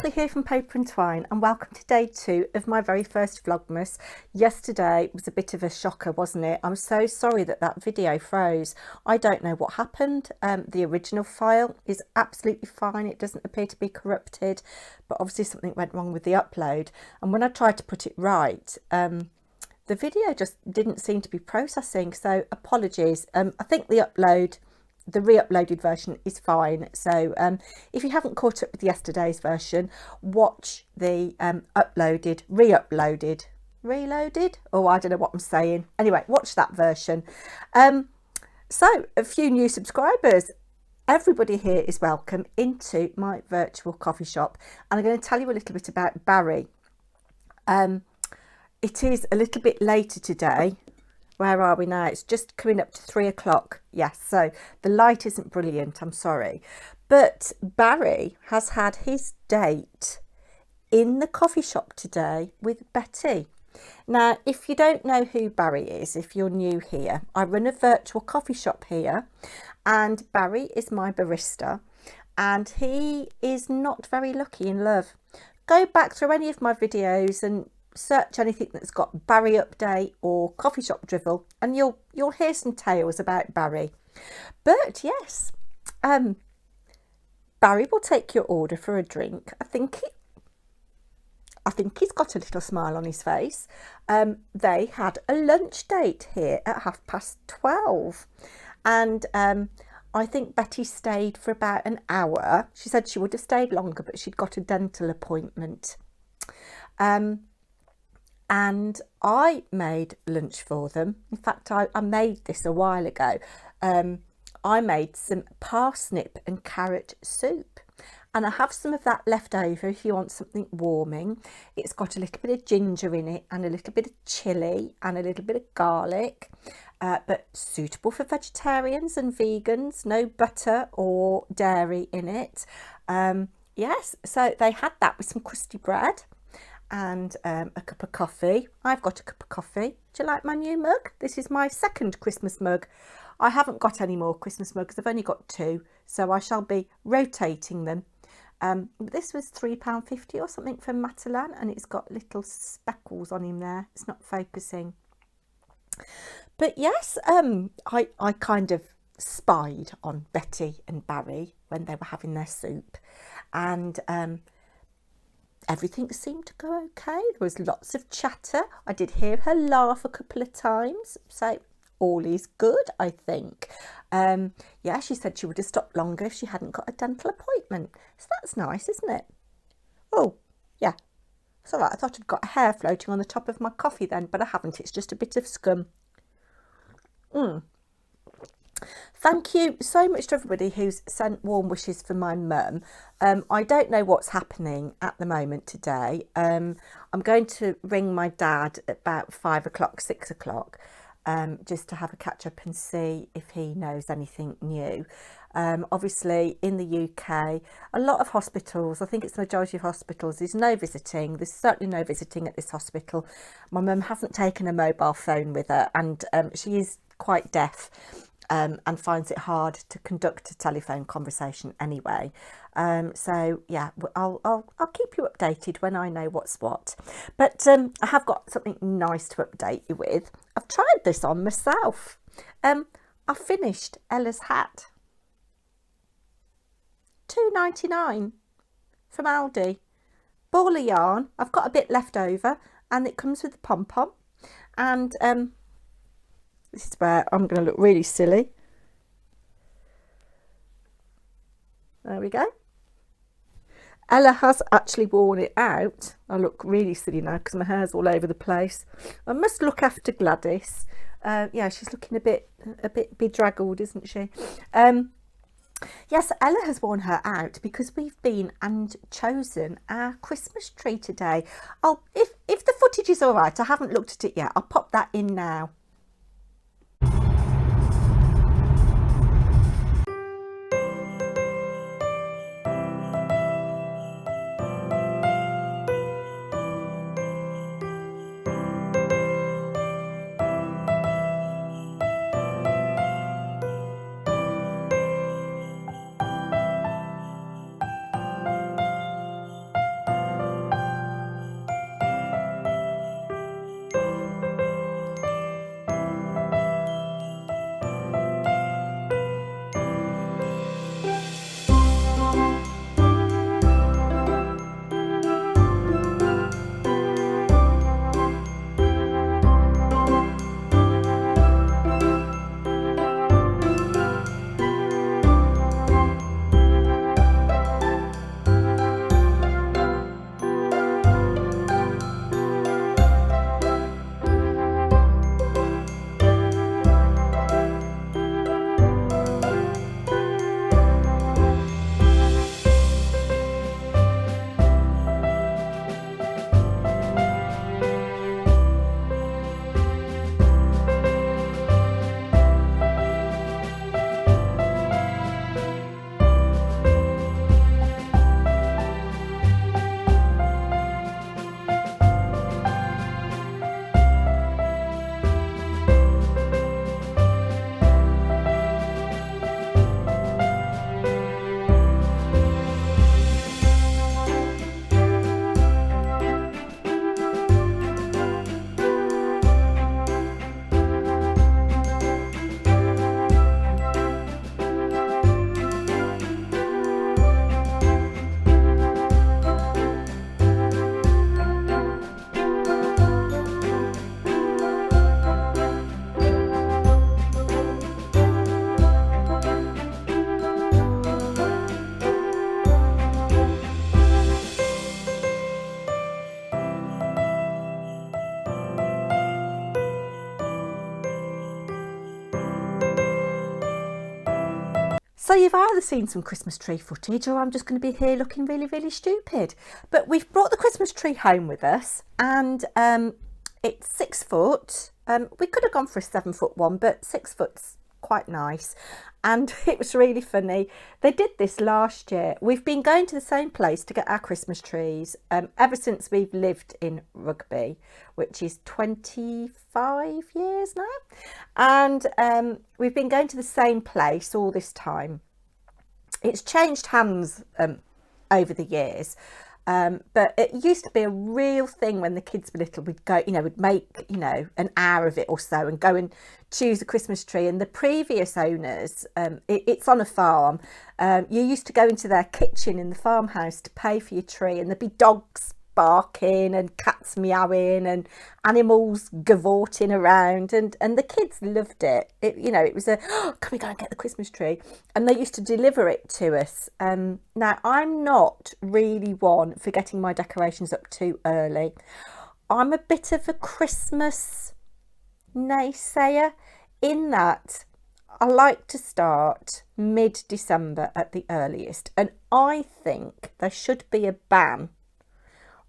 Natalie here from Paper&Twine, and welcome to day 2 of my very first Vlogmas. Yesterday was a bit of a shocker, wasn't it? I'm so sorry that that video froze. I don't know what happened. The original file is absolutely fine. It doesn't appear to be corrupted, but obviously something went wrong with the upload. And when I tried to put it right, the video just didn't seem to be processing. So apologies. I think the re-uploaded version is fine. So if you haven't caught up with yesterday's version, watch the reloaded, oh, I don't know what I'm saying. Anyway, watch that version. So a few new subscribers. Everybody here is welcome into my virtual coffee shop, and I'm going to tell you a little bit about Barry. It is a little bit later today. Where are we now? It's just coming up to 3 o'clock. Yes, so the light isn't brilliant, I'm sorry. But Barry has had his date in the coffee shop today with Betty. Now, if you don't know who Barry is, if you're new here, I run a virtual coffee shop here, and Barry is my barista, and he is not very lucky in love. Go back through any of my videos and search anything that's got Barry update or coffee shop drivel, and you'll hear some tales about Barry. But yes, Barry will take your order for a drink. I think he's got a little smile on his face. They had a lunch date here at 12:30, and I think Betty stayed for about an hour. She said she would have stayed longer, but she'd got a dental appointment. And I made lunch for them. In fact, I made this a while ago. I made some parsnip and carrot soup, and I have some of that left over if you want something warming. It's got a little bit of ginger in it, and a little bit of chilli, and a little bit of garlic, but suitable for vegetarians and vegans. No butter or dairy in it. Yes, so they had that with some crusty bread and a cup of coffee. I've got a cup of coffee. Do you like my new mug? This is my second Christmas mug. I haven't got any more Christmas mugs. I've only got 2, so I shall be rotating them. This was £3.50 or something from Matalan, and it's got little speckles on him there. It's not focusing. But yes, I kind of spied on Betty and Barry when they were having their soup, and everything seemed to go okay. There was lots of chatter. I did hear her laugh a couple of times, so all is good, I think. Yeah, she said she would have stopped longer if she hadn't got a dental appointment. So that's nice, isn't it? Oh, yeah. It's all right. I thought I'd got a hair floating on the top of my coffee then, but I haven't. It's just a bit of scum. Thank you so much to everybody who's sent warm wishes for my mum. I don't know what's happening at the moment today. I'm going to ring my dad at about 5 o'clock, 6 o'clock, just to have a catch up and see if he knows anything new. Obviously in the UK, a lot of hospitals, I think it's the majority of hospitals, there's no visiting. There's certainly no visiting at this hospital. My mum hasn't taken a mobile phone with her, and she is quite deaf. And finds it hard to conduct a telephone conversation anyway. So yeah, I'll keep you updated when I know what's what. But I have got something nice to update you with. I've tried this on myself. I finished Ella's hat. £2.99 from Aldi. Ball of yarn. I've got a bit left over, and it comes with a pom-pom. And this is where I'm going to look really silly. There we go. Ella has actually worn it out. I look really silly now because my hair's all over the place. I must look after Gladys. Yeah, she's looking a bit bedraggled, isn't she? Yes, Ella has worn her out because we've been and chosen our Christmas tree today. If the footage is all right, I haven't looked at it yet. I'll pop that in now. So you've either seen some Christmas tree footage or I'm just going to be here looking really, really stupid. But we've brought the Christmas tree home with us, and it's 6 foot. We could have gone for a 7 foot one, but 6 foot's quite nice. And it was really funny. They did this last year. We've been going to the same place to get our Christmas trees ever since we've lived in Rugby, which is 25 years now. And we've been going to the same place all this time. It's changed hands over the years. But it used to be a real thing when the kids were little. We'd go, we'd make, an hour of it or so and go and choose a Christmas tree. And the previous owners, it's on a farm. You used to go into their kitchen in the farmhouse to pay for your tree, and there'd be dogs barking and cats meowing and animals gavorting around, and the kids loved it. It was can we go and get the Christmas tree? And they used to deliver it to us. Now, I'm not really one for getting my decorations up too early. I'm a bit of a Christmas naysayer in that I like to start mid-December at the earliest, and I think there should be a ban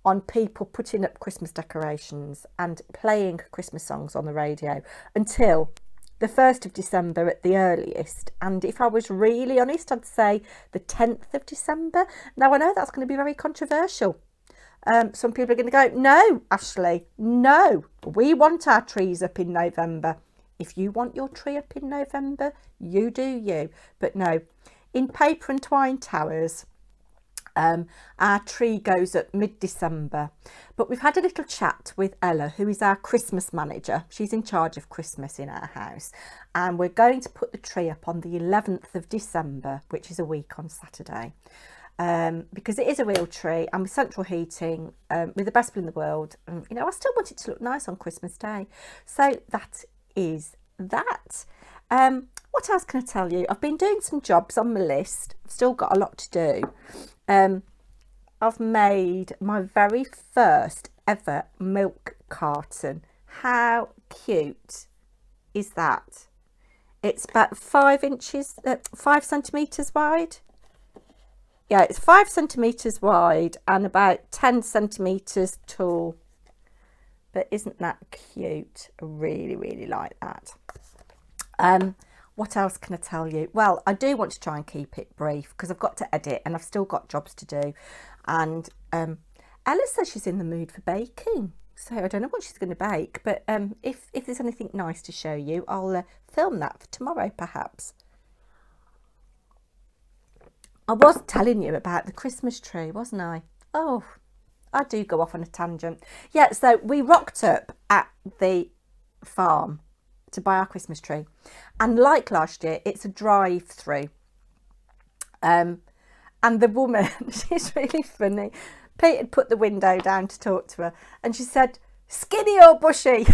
on people putting up Christmas decorations and playing Christmas songs on the radio until the 1st of December at the earliest. And if I was really honest, I'd say the 10th of December. Now, I know that's going to be very controversial. Some people are going to go, no, Ashley, no, we want our trees up in November. If you want your tree up in November, you do you. But no, in Paper&Twine Towers, our tree goes up mid-December. But we've had a little chat with Ella, who is our Christmas manager. She's in charge of Christmas in our house. And we're going to put the tree up on the 11th of December, which is a week on Saturday. Because it is a real tree, and with central heating, with the best people in the world. I still want it to look nice on Christmas Day. So that is that. What else can I tell you? I've been doing some jobs on my list. I've still got a lot to do. I've made my very first ever milk carton. How cute is that? It's about 5 centimetres wide. Yeah, it's 5 centimetres wide and about 10 centimetres tall. But isn't that cute? I really, really like that. What else can I tell you? Well, I do want to try and keep it brief because I've got to edit and I've still got jobs to do. And Ella says she's in the mood for baking. So I don't know what she's going to bake. But if there's anything nice to show you, I'll film that for tomorrow, perhaps. I was telling you about the Christmas tree, wasn't I? Oh, I do go off on a tangent. Yeah, so we rocked up at the farm to buy our Christmas tree, and like last year, it's a drive-through. And the woman, she's really funny. Pete had put the window down to talk to her, and she said, "Skinny or bushy?"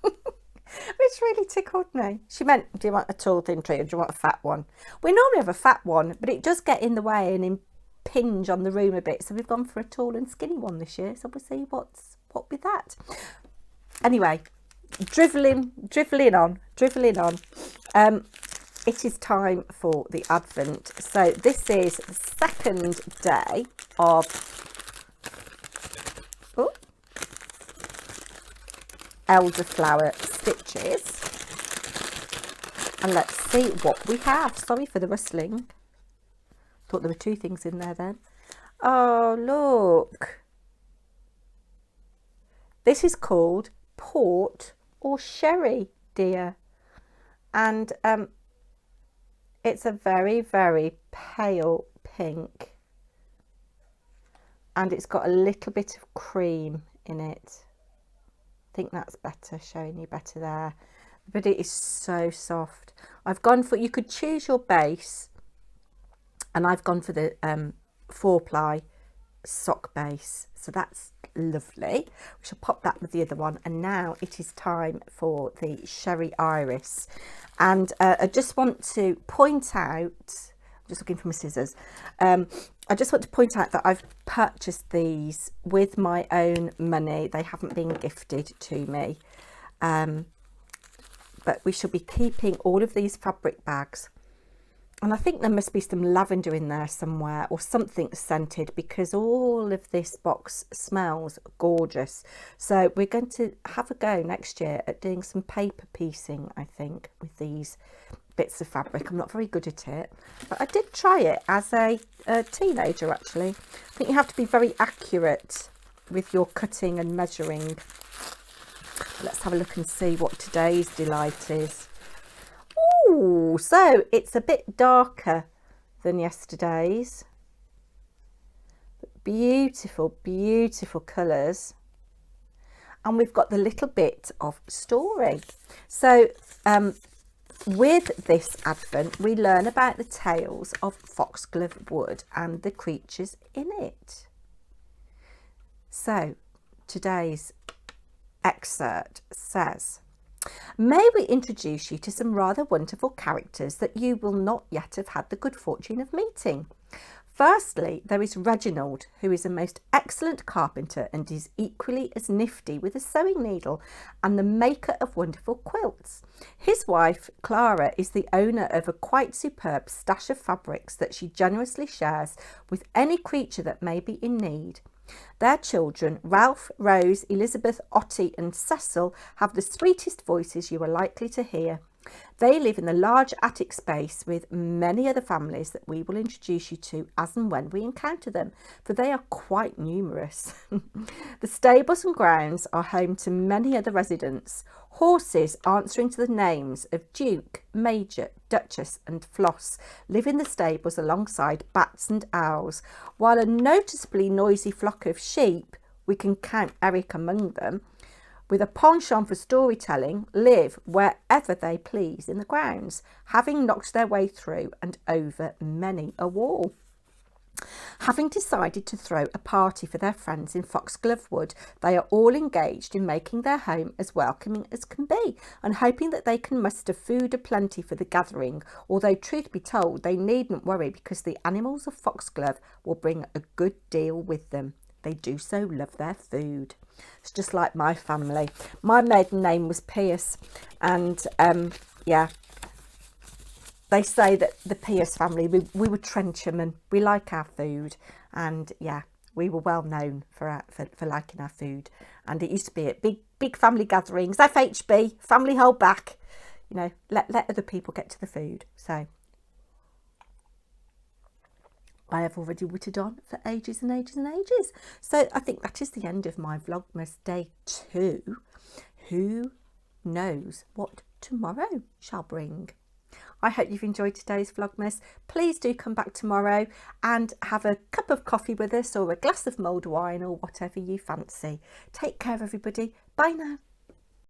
Which really tickled me. She meant, do you want a tall thin tree or do you want a fat one? We normally have a fat one, but it does get in the way and impinge on the room a bit. So we've gone for a tall and skinny one this year. So we'll see what with that. Anyway, drivelling on. It is time for the Advent. So this is the second day of elderflower stitches, and let's see what we have. Sorry for the rustling. Thought there were 2 things in there then. Oh, look. This is called port or sherry, dear. And it's a very, very pale pink. And it's got a little bit of cream in it. I think that's better, showing you better there. But it is so soft. I've gone for, you could choose your base, and I've gone for the 4-ply sock base. So that's lovely. We shall pop that with the other one. And now it is time for the Sherry Iris. And I just want to point out, I'm just looking for my scissors. I just want to point out that I've purchased these with my own money. They haven't been gifted to me. But we shall be keeping all of these fabric bags. And I think there must be some lavender in there somewhere or something scented, because all of this box smells gorgeous. So we're going to have a go next year at doing some paper piecing, I think, with these bits of fabric. I'm not very good at it, but I did try it as a teenager actually. I think you have to be very accurate with your cutting and measuring. Let's have a look and see what today's delight is. Ooh, so it's a bit darker than yesterday's. Beautiful, beautiful colours. And we've got the little bit of story. So with this advent, we learn about the tales of foxglove wood and the creatures in it. So today's excerpt says, may we introduce you to some rather wonderful characters that you will not yet have had the good fortune of meeting. Firstly, there is Reginald, who is a most excellent carpenter and is equally as nifty with a sewing needle and the maker of wonderful quilts. His wife, Clara, is the owner of a quite superb stash of fabrics that she generously shares with any creature that may be in need. Their children, Ralph, Rose, Elizabeth, Ottie and Cecil, have the sweetest voices you are likely to hear. They live in the large attic space with many other families that we will introduce you to as and when we encounter them, for they are quite numerous. The stables and grounds are home to many other residents. Horses answering to the names of Duke, Major, Duchess and Floss live in the stables alongside bats and owls, while a noticeably noisy flock of sheep, we can count Eric among them, with a penchant for storytelling, live wherever they please in the grounds, having knocked their way through and over many a wall. Having decided to throw a party for their friends in Foxglove Wood, they are all engaged in making their home as welcoming as can be, and hoping that they can muster food aplenty for the gathering, although truth be told, they needn't worry, because the animals of Foxglove will bring a good deal with them. They do so love their food. It's just like my family. My maiden name was Pierce, and yeah, they say that the Pierce family, we were Trenchermen. We like our food, and yeah, we were well known for liking our food. And it used to be at big family gatherings, FHB, family hold back, you know, let other people get to the food. So I have already wittered on for ages and ages and ages. So I think that is the end of my Vlogmas Day 2. Who knows what tomorrow shall bring? I hope you've enjoyed today's Vlogmas. Please do come back tomorrow and have a cup of coffee with us, or a glass of mulled wine, or whatever you fancy. Take care, everybody. Bye now.